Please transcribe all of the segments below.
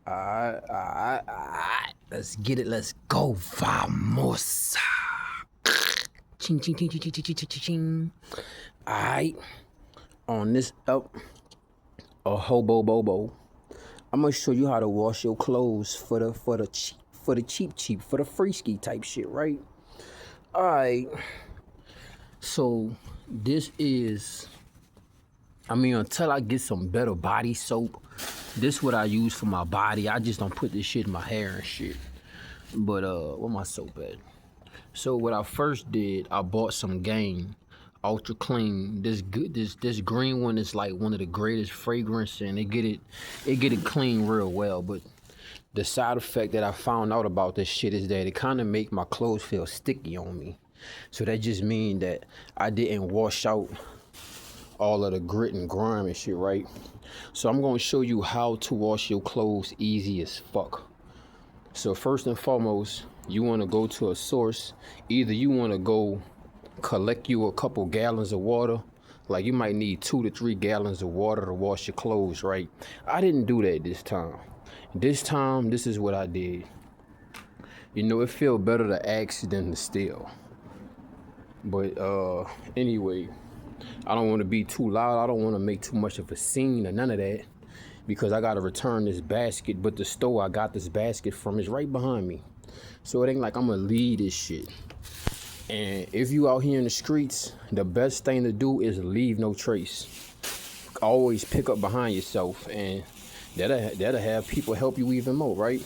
Alright. Let's get it. Let's go. Vamos. Ching, ching, ching, ching, ching, ching, ching, ching, ching. Alright. On this up, a Hobo Bobo, I'm gonna show you how to wash your clothes for the cheap, for the free ski type shit, right? Alright. So this is, until I get some better body soap, this is what I use for my body. I just don't put this shit in my hair and shit. But where my soap at? So what I first did, I bought some Gain Ultra Clean. This green one is like one of the greatest fragrance, and it get it clean real well. But the side effect that I found out about this shit is that it kind of make my clothes feel sticky on me. So that just means that I didn't wash out all of the grit and grime and shit, right? So I'm gonna show you how to wash your clothes easy as fuck. So first and foremost, you wanna go to a source. Either you wanna go collect you a couple gallons of water. Like you might need 2 to 3 gallons of water to wash your clothes, right? I didn't do that this time. This is what I did. You know, it feel better to ask than to steal. But anyway, I don't want to be too loud. I don't want to make too much of a scene or none of that, because I got to return this basket. But the store I got this basket from is right behind me. So it ain't like I'm going to leave this shit. And if you out here in the streets, the best thing to do is leave no trace. Always pick up behind yourself, and that'll have people help you even more, right?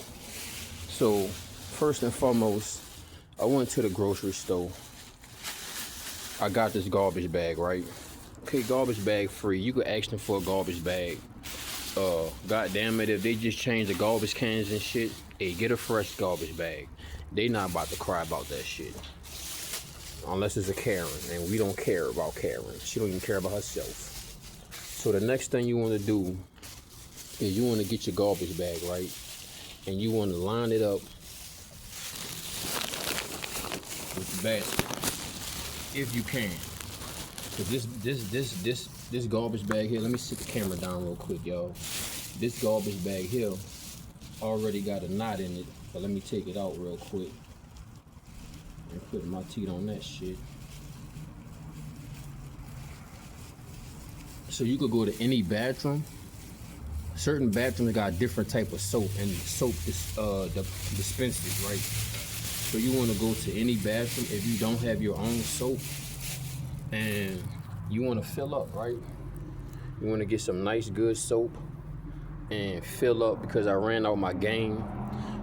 So first and foremost, I went to the grocery store. I got this garbage bag, right? Okay, garbage bag free. You could ask them for a garbage bag. God damn it, if they just change the garbage cans and shit, hey, get a fresh garbage bag. They not about to cry about that shit. Unless it's a Karen, and we don't care about Karen. She don't even care about herself. So the next thing you want to do is you want to get your garbage bag, right? And you want to line it up with the basket, if you can. Cause this garbage bag here, let me sit the camera down real quick, y'all. This garbage bag here already got a knot in it, but let me take it out real quick and put my teeth on that shit. So you could go to any bathroom. Certain bathrooms got different type of soap, and the soap is dispensers, right? So you want to go to any bathroom if you don't have your own soap, and you want to fill up, right? You want to get some nice good soap and fill up, because I ran out my Gain.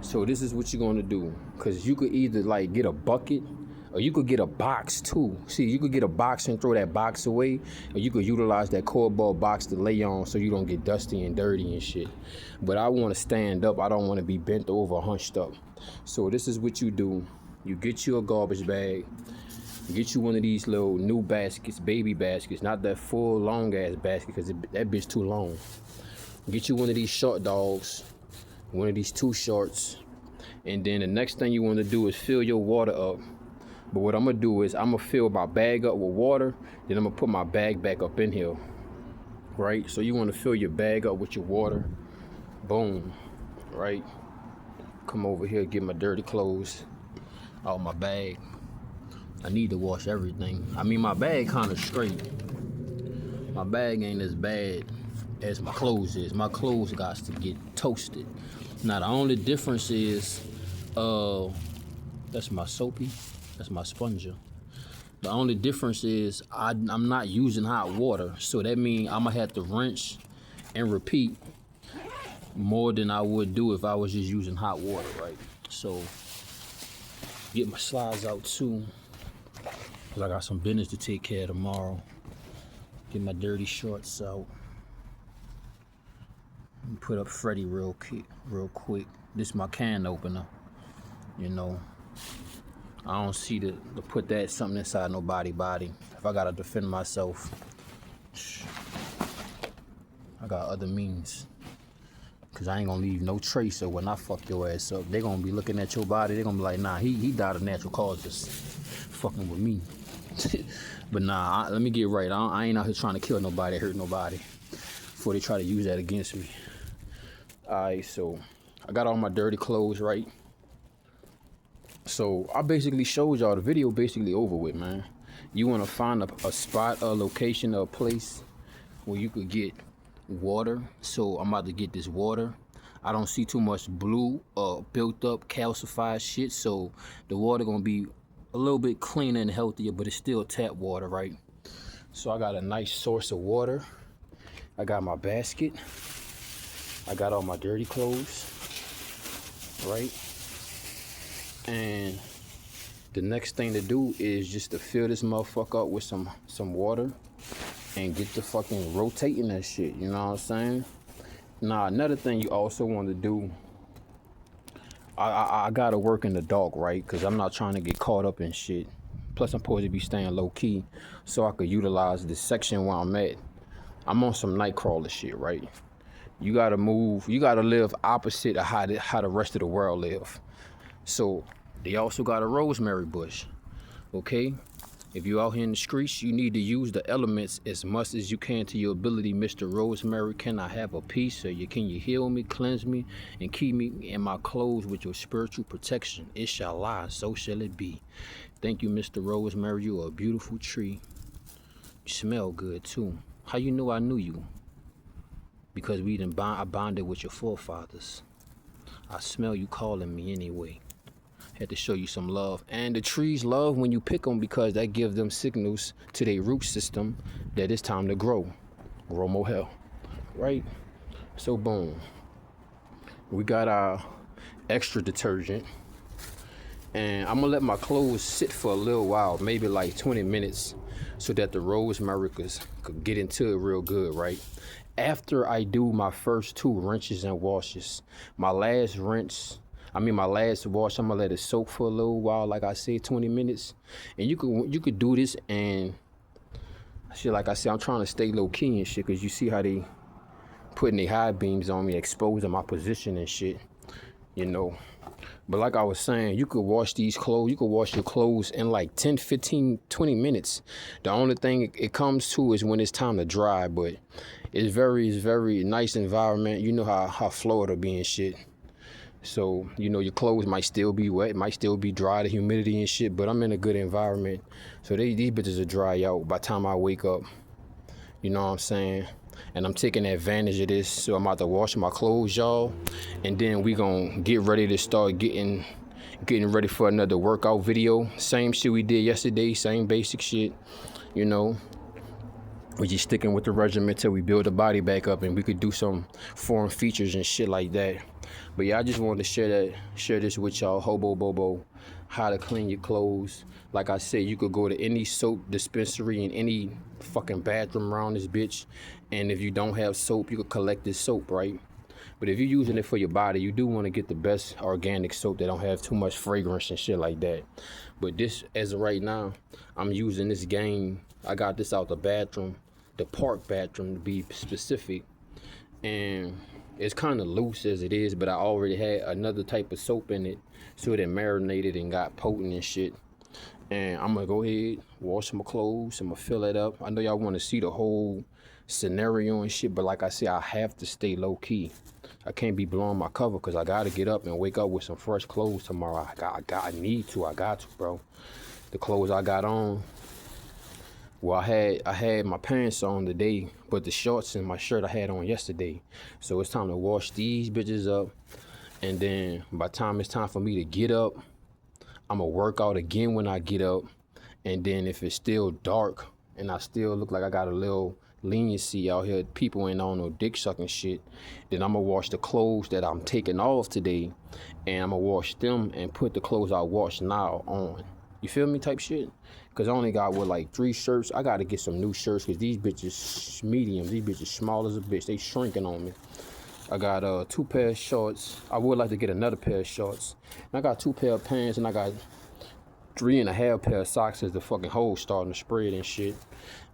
So this is what you're going to do, because you could either like get a bucket, or you could get a box too. See, you could get a box and throw that box away, or you could utilize that cardboard box to lay on so you don't get dusty and dirty and shit. But I want to stand up. I don't want to be bent over, hunched up. So this is what you do. You get you a garbage bag. Get you one of these little new baskets, baby baskets, not that full long ass basket, because that bitch too long. Get you one of these short dogs, one of these 2 shorts, and then the next thing you want to do is fill your water up. But what I'm gonna do is I'm gonna fill my bag up with water, then I'm gonna put my bag back up in here, right? So you want to fill your bag up with your water. Boom, right? Come over here, get my dirty clothes out my bag. I need to wash everything. My bag kind of straight. My bag ain't as bad as my clothes is. My clothes got to get toasted. Now the only difference is, that's my soapy. That's my sponger. The only difference is I'm not using hot water, so that means I'm gonna have to rinse and repeat more than I would do if I was just using hot water, right? So get my slides out too, because I got some business to take care of tomorrow. Get my dirty shorts out. And put up Freddy real quick. This is my can opener, you know. I don't see to put that something inside nobody's body. If I gotta defend myself, I got other means. Cause I ain't gonna leave no trace. So when I fuck your ass up, they gonna be looking at your body. They gonna be like, nah, he died of natural causes, fucking with me. But nah, let me get right. I ain't out here trying to kill nobody, hurt nobody, before they try to use that against me. Alright, so I got all my dirty clothes, right? So I basically showed y'all the video basically over with, man. You want to find a spot, a location, a place where you could get water. So I'm about to get this water. I don't see too much blue built up calcified shit, so the water gonna be a little bit cleaner and healthier, but it's still tap water, right? So I got a nice source of water. I got my basket. I got all my dirty clothes, right? And the next thing to do is just to fill this motherfucker up with some water and get the fucking rotating that shit, you know what I'm saying? Now, another thing you also want to do, I gotta work in the dark, right? Because I'm not trying to get caught up in shit. Plus, I'm supposed to be staying low key so I could utilize this section where I'm at. I'm on some nightcrawler shit, right? You gotta move, you gotta live opposite of how the rest of the world live. So they also got a rosemary bush, okay? If you're out here in the streets, you need to use the elements as much as you can to your ability. Mr. Rosemary, can I have a piece? Or can you heal me, cleanse me, and keep me in my clothes with your spiritual protection? Inshallah, so shall it be. Thank you, Mr. Rosemary. You are a beautiful tree. You smell good too. How you know I knew you? Because I bonded with your forefathers. I smell you calling me anyway. Had to show you some love. And the trees love when you pick them because that gives them signals to their root system that it's time to grow more hell, right? So boom, we got our extra detergent, and I'm gonna let my clothes sit for a little while, maybe like 20 minutes, so that the rosemary could get into it real good, right? After I do my first 2 rinses and washes, my last wash, I'm gonna let it soak for a little while, like I said, 20 minutes. And you could do this, and shit, like I said, I'm trying to stay low key and shit, cause you see how they putting their high beams on me, exposing my position and shit, you know. But like I was saying, you could wash these clothes, you could wash your clothes in like 10, 15, 20 minutes. The only thing it comes to is when it's time to dry, but it's very nice environment. You know how Florida be and shit. So, you know, your clothes might still be wet, might still be dry, the humidity and shit, but I'm in a good environment. So these bitches will dry out by the time I wake up. You know what I'm saying? And I'm taking advantage of this. So I'm about to wash my clothes, y'all. And then we gonna get ready to start getting ready for another workout video. Same shit we did yesterday, same basic shit, you know. We just sticking with the regimen till we build the body back up, and we could do some foreign features and shit like that. But yeah, I just wanted to share this with y'all. Hobo Bobo, how to clean your clothes. Like I said, you could go to any soap dispensary in any fucking bathroom around this bitch, and if you don't have soap, you could collect this soap, right? But if you're using it for your body, you do want to get the best organic soap that don't have too much fragrance and shit like that. But this, as of right now, I'm using this Game. I got this out the bathroom, the park bathroom to be specific, and it's kind of loose as it is, but I already had another type of soap in it, so it marinated and got potent and shit. And I'm gonna go ahead, wash my clothes, I'm gonna fill it up. I know y'all want to see the whole scenario and shit, but like I said, I have to stay low key. I can't be blowing my cover because I gotta get up and wake up with some fresh clothes tomorrow. I need to, bro. The clothes I got on, well, I had my pants on today, but the shorts and my shirt I had on yesterday. So it's time to wash these bitches up, and then by the time it's time for me to get up, I'm gonna work out again when I get up. And then if it's still dark and I still look like I got a little leniency out here, people ain't on no dick sucking shit, then I'm gonna wash the clothes that I'm taking off today, and I'm gonna wash them and put the clothes I wash now on. You feel me, type shit? Cause I only got like 3 shirts. I gotta get some new shirts because these bitches medium, these bitches small as a bitch. They shrinking on me. I got 2 pair of shorts. I would like to get another pair of shorts. And I got 2 pair of pants, and I got 3.5 pair of socks as the fucking holes starting to spread and shit.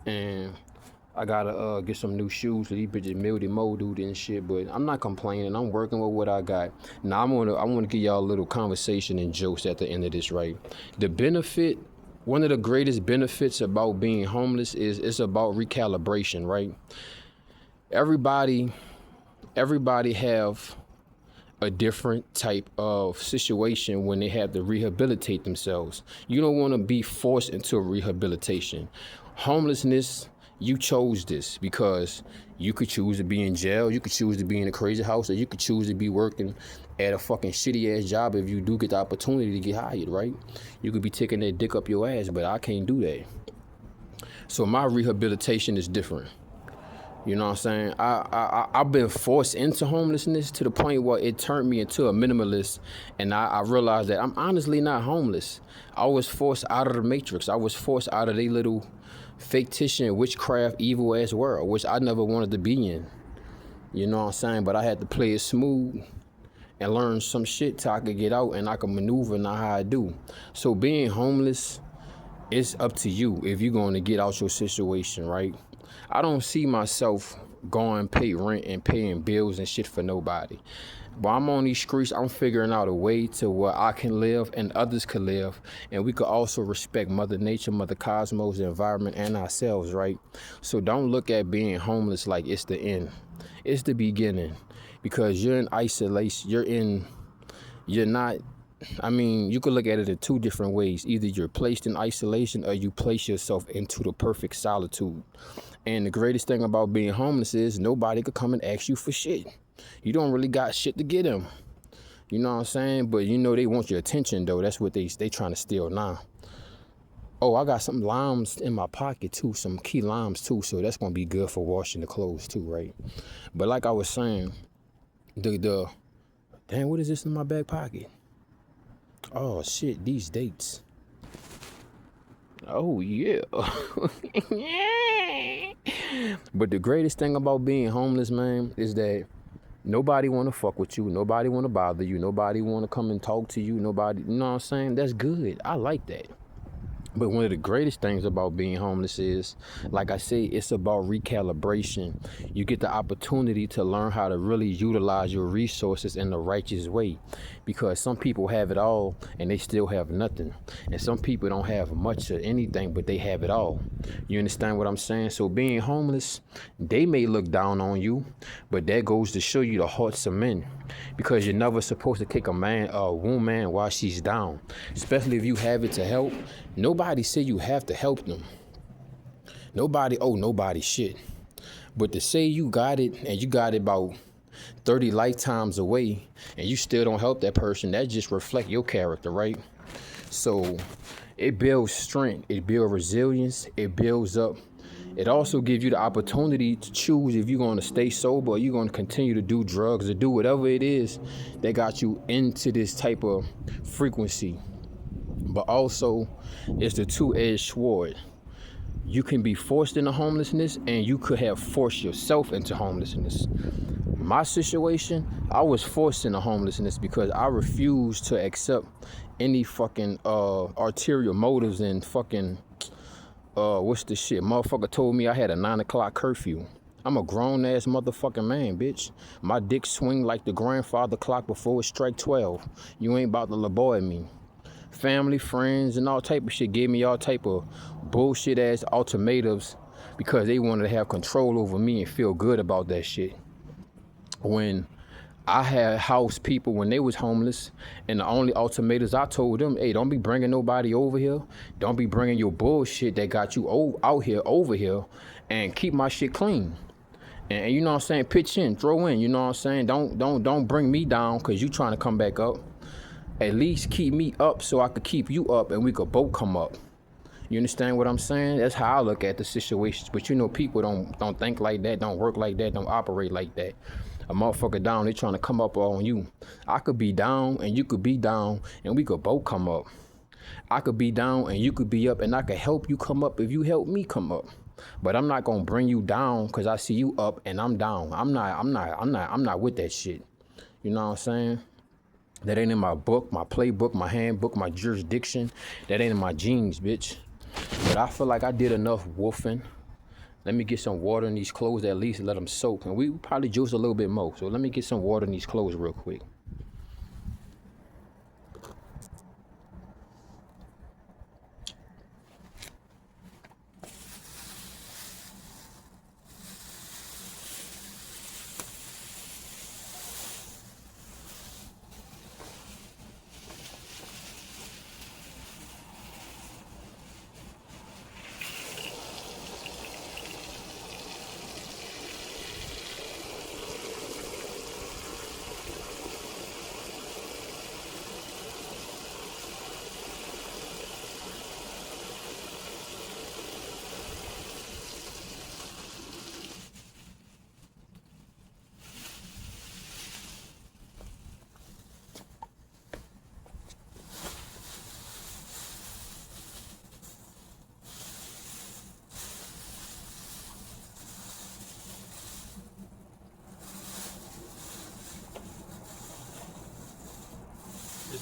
And I gotta get some new shoes. These bitches molded and shit, but I'm not complaining. I'm working with what I got. Now I wanna give y'all a little conversation and jokes at the end of this, right? The benefit, one of the greatest benefits about being homeless is it's about recalibration, right? Everybody have a different type of situation when they have to rehabilitate themselves. You don't want to be forced into rehabilitation. Homelessness, you chose this because you could choose to be in jail, you could choose to be in a crazy house, or you could choose to be working at a fucking shitty ass job if you do get the opportunity to get hired, right? You could be taking that dick up your ass, but I can't do that. So my rehabilitation is different. You know what I'm saying? I've been forced into homelessness to the point where it turned me into a minimalist, and I realized that I'm honestly not homeless. I was forced out of the matrix. I was forced out of their little fictitious witchcraft evil ass world, which I never wanted to be in. You know what I'm saying? But I had to play it smooth and learn some shit till I could get out and I could maneuver now how I do. So being homeless, it's up to you if you're going to get out your situation, right? I don't see myself going pay rent and paying bills and shit for nobody. While I'm on these streets, I'm figuring out a way to where I can live and others can live, and we could also respect Mother Nature, Mother Cosmos, the environment, and ourselves, right? So don't look at being homeless like it's the end. It's the beginning, because you're in isolation. You're not, I mean, you could look at it in two different ways. Either you're placed in isolation or you place yourself into the perfect solitude. And the greatest thing about being homeless is nobody could come and ask you for shit. You don't really got shit to get them. You know what I'm saying? But you know they want your attention though. That's what they trying to steal now. Oh, I got some limes in my pocket too, some key limes too. So that's gonna be good for washing the clothes too, right? But like I was saying, damn, what is this in my back pocket? Oh shit, these dates. Oh yeah. But the greatest thing about being homeless, man, is that nobody want to fuck with you. Nobody want to bother you. Nobody want to come and talk to you. Nobody, you know what I'm saying? That's good. I like that. But one of the greatest things about being homeless is, like I say, it's about recalibration. You get the opportunity to learn how to really utilize your resources in the righteous way. Because some people have it all and they still have nothing. And some people don't have much of anything, but they have it all. You understand what I'm saying? So being homeless, they may look down on you, but that goes to show you the hearts of men. Because you're never supposed to kick a woman while she's down. Especially if you have it to help. Nobody say you have to help them. Nobody owe nobody shit. But to say you got it and you got it about 30 lifetimes away and you still don't help that person, that just reflect your character, right? So it builds strength, it builds resilience, it builds up. It also gives you the opportunity to choose if you're going to stay sober or you're going to continue to do drugs or do whatever it is that got you into this type of frequency. But also, it's the two-edged sword. You can be forced into homelessness and you could have forced yourself into homelessness. My situation, I was forced into homelessness because I refused to accept any fucking arterial motives and fucking what's the shit? Motherfucker told me I had a 9 o'clock curfew. I'm a grown ass motherfucking man, bitch. My dick swing like the grandfather clock before it strike 12. You ain't about to laboy me. Family, friends, and all type of shit gave me all type of bullshit ass ultimatums because they wanted to have control over me and feel good about that shit. When I had house people when they was homeless, and the only ultimatums I told them, hey, don't be bringing nobody over here. Don't be bringing your bullshit that got you out here over here, and keep my shit clean. And you know what I'm saying? Pitch in, throw in. You know what I'm saying? Don't bring me down because you trying to come back up. At least keep me up so I could keep you up and we could both come up. You understand what I'm saying? That's how I look at the situations. But you know, people don't think like that, don't work like that, don't operate like that. A motherfucker down, they trying to come up on you. I could be down and you could be down and we could both come up. I could be down and you could be up and I could help you come up if you help me come up. But I'm not gonna bring you down because I see you up and I'm down. I'm not with that shit. You know what I'm saying? That ain't in my book, my playbook, my handbook, my jurisdiction. That ain't in my genes, bitch. But I feel like I did enough wolfing. Let me get some water in these clothes at least and let them soak. And we probably juice a little bit more. So let me get some water in these clothes real quick.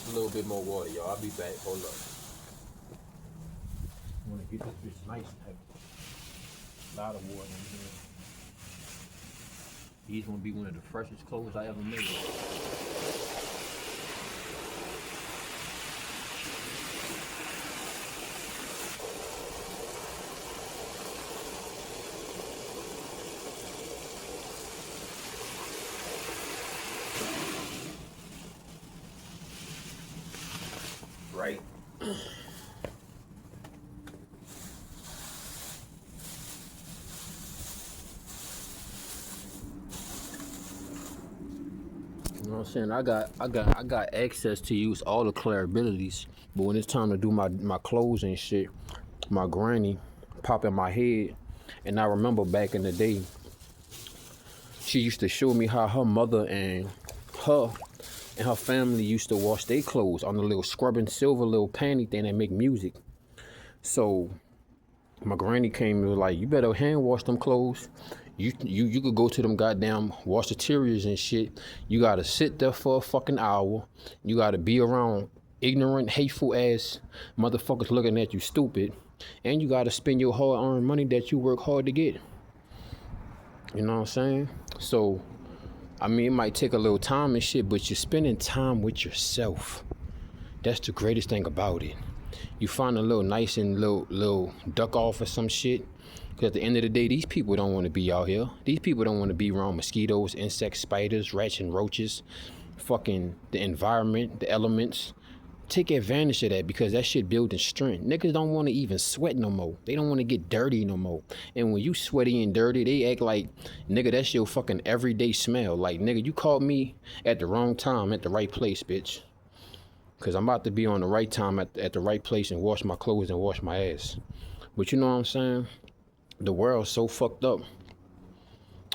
A little bit more water, y'all. I'll be back. Hold up. I want to get this bitch nice and heavy. A lot of water in here. These gonna be one of the freshest clothes I ever made. Right. You know what I'm saying? I got access to use all the clear abilities, but when it's time to do my clothes and shit, my granny pop in my head, and I remember back in the day, she used to show me how her mother and her family used to wash their clothes on the little scrubbing silver little panty thing that make music. So my granny came and was like, you better hand wash them clothes. You could go to them goddamn washaterias and shit. You gotta sit there for a fucking hour. You gotta be around ignorant, hateful ass motherfuckers looking at you stupid. And you gotta spend your hard-earned money that you work hard to get. You know what I'm saying? So, I mean, it might take a little time and shit, but you're spending time with yourself. That's the greatest thing about it. You find a little nice and little duck off or some shit. Because at the end of the day, these people don't want to be out here. These people don't want to be around mosquitoes, insects, spiders, rats, and roaches. Fucking the environment, the elements. Take advantage of that because that shit building strength. Niggas don't want to even sweat no more. They don't want to get dirty no more. And when you sweaty and dirty, they act like, nigga, that's your fucking everyday smell. Like, nigga, you called me at the wrong time at the right place, bitch. Because I'm about to be on the right time at the right place and wash my clothes and wash my ass. But you know what I'm saying? The world's so fucked up.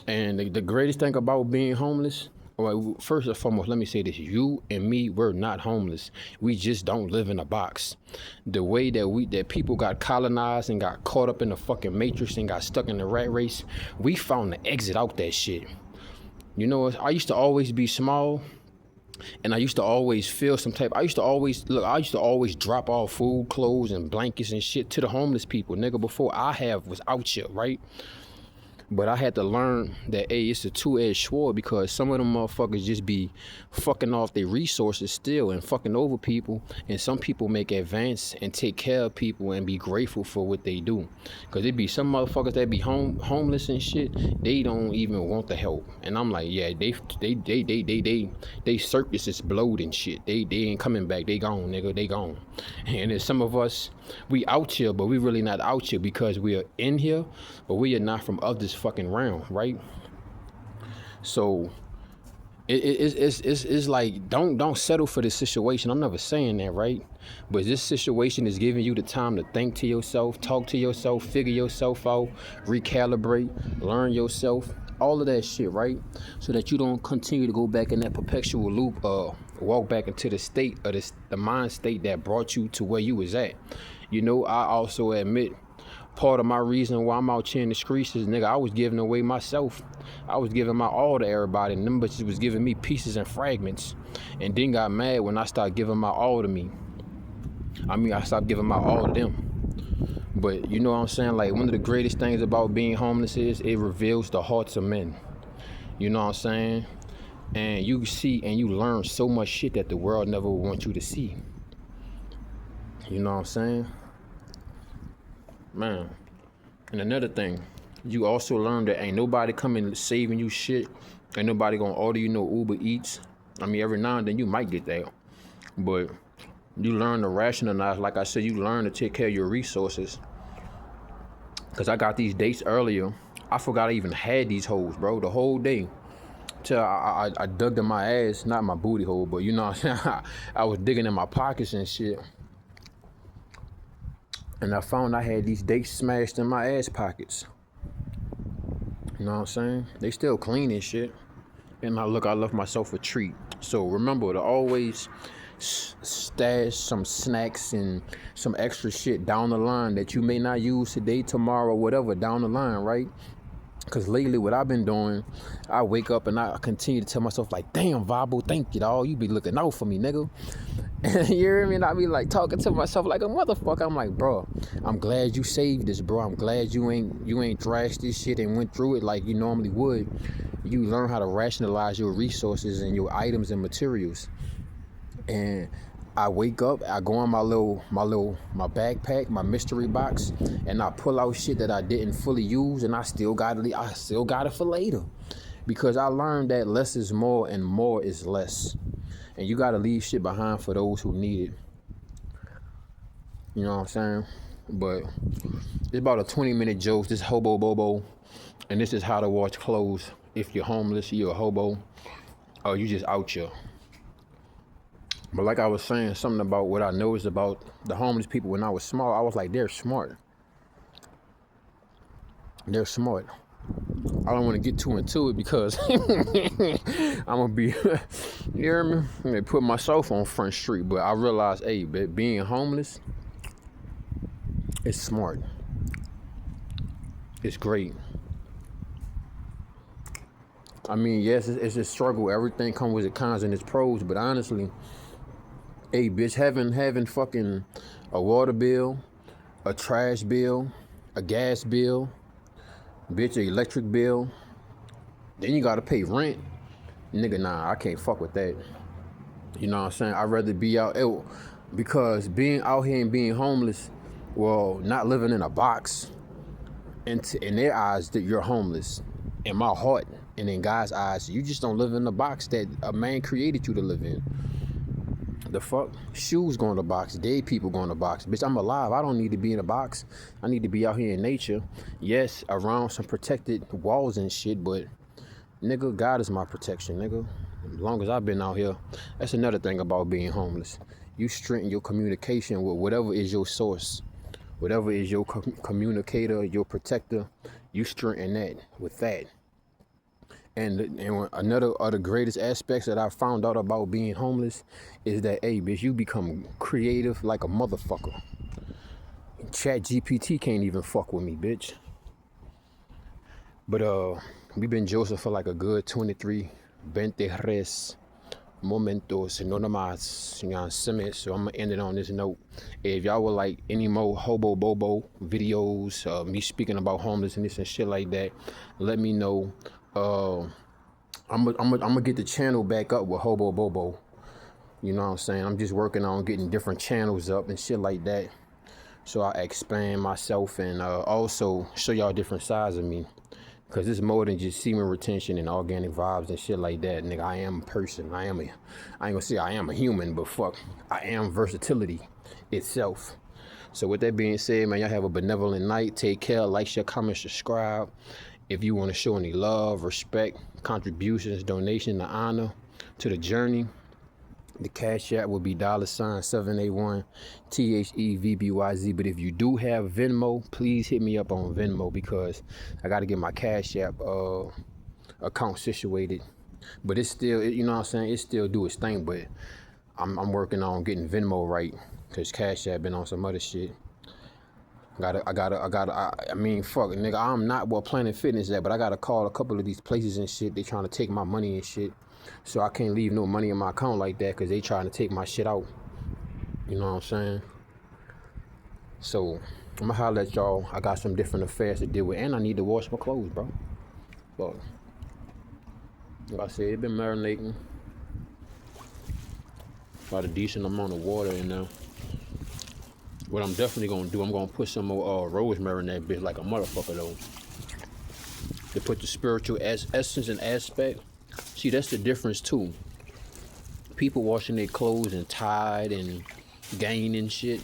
And the greatest thing about being homeless, well, first and foremost, let me say this. You and me, we're not homeless. We just don't live in a box. The way that people got colonized and got caught up in the fucking matrix and got stuck in the rat race, we found the exit out that shit. You know, I used to always be small. And I used to always feel some type. I used to always drop off food, clothes, and blankets and shit to the homeless people, nigga, before I was out here, right? But I had to learn that, hey, it's a two-edged sword because some of them motherfuckers just be fucking off their resources still and fucking over people. And some people make advance and take care of people and be grateful for what they do. Because it be some motherfuckers that be homeless and shit, they don't even want the help. And I'm like, yeah, they circus is blowed and shit. They ain't coming back. They gone, nigga. They gone. And there's some of us, we out here, but we really not out here because we are in here, but we are not from of this fucking realm, right? So it's like don't settle for this situation. I'm never saying that, right? But this situation is giving you the time to think to yourself, talk to yourself, figure yourself out, recalibrate, learn yourself, all of that shit, right? So that you don't continue to go back in that perpetual loop, walk back into the state of the mind state that brought you to where you was at. You know, I also admit part of my reason why I'm out here in the streets is, nigga, I was giving away myself. I was giving my all to everybody, and them bitches was giving me pieces and fragments, and then got mad when I started giving my all to me. I stopped giving my all to them. But you know what I'm saying? Like, one of the greatest things about being homeless is it reveals the hearts of men. You know what I'm saying? And you see and you learn so much shit that the world never wants you to see. You know what I'm saying? Man. And another thing, you also learn that ain't nobody coming saving you shit. Ain't nobody gonna order you no Uber Eats. I mean, every now and then you might get that. But you learn to rationalize. Like I said, you learn to take care of your resources. Because I got these dates earlier. I forgot I even had these hoes, bro, the whole day. Till I dug in my ass, not my booty hole, but you know what I'm saying? I was digging in my pockets and shit. And I found I had these dates smashed in my ass pockets. You know what I'm saying? They still clean and shit. And I left myself a treat. So remember to always stash some snacks and some extra shit down the line that you may not use today, tomorrow, whatever, down the line, right? Because lately what I've been doing, I wake up and I continue to tell myself like, damn, Bobo, thank you, dog. You be looking out for me, nigga. And you hear me? And I be like talking to myself like a motherfucker. I'm like, bro, I'm glad you saved this, bro. I'm glad you ain't trashed this shit and went through it like you normally would. You learn how to rationalize your resources and your items and materials. And I wake up, I go on my backpack, my mystery box, and I pull out shit that I didn't fully use, and I still got it for later, because I learned that less is more and more is less, and you got to leave shit behind for those who need it. You know what I'm saying? But it's about a 20-minute joke. This Hobo Bobo, and this is how to wash clothes if you're homeless, you're a hobo, or you just out here. But like I was saying, something about what I noticed about the homeless people when I was small, I was like, they're smart. They're smart. I don't want to get too into it because I'm going to be, you hear me? I'm going to put myself on Front Street. But I realized, hey, being homeless, it's smart. It's great. I mean, yes, it's a struggle. Everything comes with its cons and its pros. But honestly, hey, bitch, having fucking a water bill, a trash bill, a gas bill, bitch, an electric bill, then you gotta pay rent. Nigga, nah, I can't fuck with that. You know what I'm saying? I'd rather be out, because being out here and being homeless, well, not living in a box, in their eyes, that you're homeless. In my heart and in God's eyes, you just don't live in the box that a man created you to live in. The fuck? Shoes go in the box. Dead people go in the box. Bitch, I'm alive. I don't need to be in a box. I need to be out here in nature. Yes, around some protected walls and shit, but nigga, God is my protection, nigga. As long as I've been out here. That's another thing about being homeless. You strengthen your communication with whatever is your source. Whatever is your communicator, your protector, you strengthen that with that. And another of the greatest aspects that I found out about being homeless is that, hey, bitch, you become creative like a motherfucker. ChatGPT can't even fuck with me, bitch. But we've been Joseph for like a good 23 momentos, no más, you know what I'm saying? So I'm gonna end it on this note. If y'all would like any more Hobo Bobo videos, me speaking about homelessness and shit like that, let me know. I'm gonna get the channel back up with Hobo Bobo. You know what I'm saying? I'm just working on getting different channels up and shit like that, so I expand myself and also show y'all different sides of me. Cause it's more than just semen retention and organic vibes and shit like that, nigga. I am a person. I ain't gonna say I am a human, but fuck, I am versatility itself. So with that being said, man, y'all have a benevolent night. Take care. Like, share, comment, subscribe. If you want to show any love, respect, contributions, donation, the honor to the journey, the cash app will be $781 THEVBYZ. But if you do have Venmo, please hit me up on Venmo, because I got to get my cash app account situated. But it's still, you know what I'm saying, it still do its thing. But I'm working on getting Venmo right, because cash app been on some other shit. I mean, fuck, nigga, I'm not where Planet Fitness at, but I gotta call a couple of these places and shit. They trying to take my money and shit. So I can't leave no money in my account like that, because they trying to take my shit out. You know what I'm saying? So I'm gonna holler at y'all. I got some different affairs to deal with, and I need to wash my clothes, bro. But like I said, it been marinating. Got a decent amount of water in there. What I'm definitely gonna do, I'm gonna put some more rosemary in that bitch like a motherfucker though. To put the spiritual essence and aspect. See, that's the difference too. People washing their clothes and Tide and Gain and shit.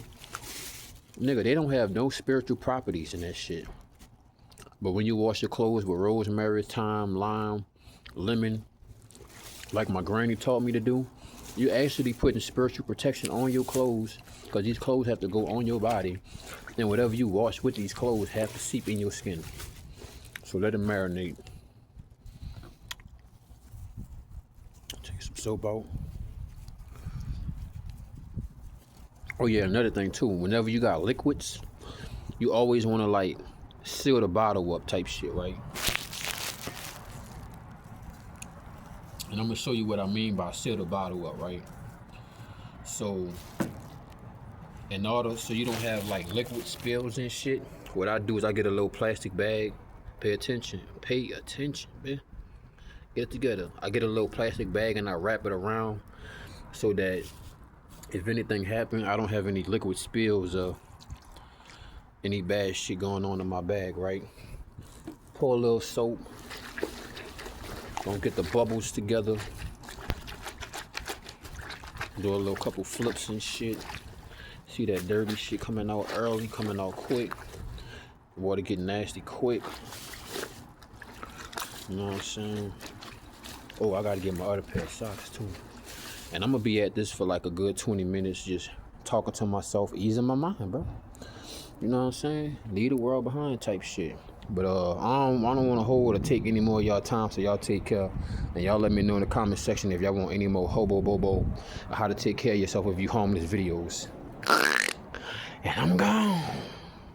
Nigga, they don't have no spiritual properties in that shit. But when you wash your clothes with rosemary, thyme, lime, lemon, like my granny taught me to do, you actually putting spiritual protection on your clothes, because these clothes have to go on your body, and whatever you wash with these clothes have to seep in your skin. So let them marinate. Take some soap out. Oh yeah, another thing too, whenever you got liquids, you always want to like seal the bottle up type shit, right? And I'm gonna show you what I mean by seal the bottle up, right? So in order so you don't have like liquid spills and shit, what I do is I get a little plastic bag. Pay attention, man. Get it together. I get a little plastic bag and I wrap it around so that if anything happens, I don't have any liquid spills or any bad shit going on in my bag, right? Pour a little soap. Don't get the bubbles together. Do a little couple flips and shit. See that dirty shit coming out early, coming out quick. Water get nasty quick. You know what I'm saying? Oh, I gotta get my other pair of socks too. And I'm gonna be at this for like a good 20 minutes, just talking to myself, easing my mind, bro. You know what I'm saying? Leave the world behind type shit. But I don't want to hold or take any more of y'all time, so y'all take care. And y'all let me know in the comment section if y'all want any more Hobo, Bobo, or how to take care of yourself if you homeless videos. And I'm gone.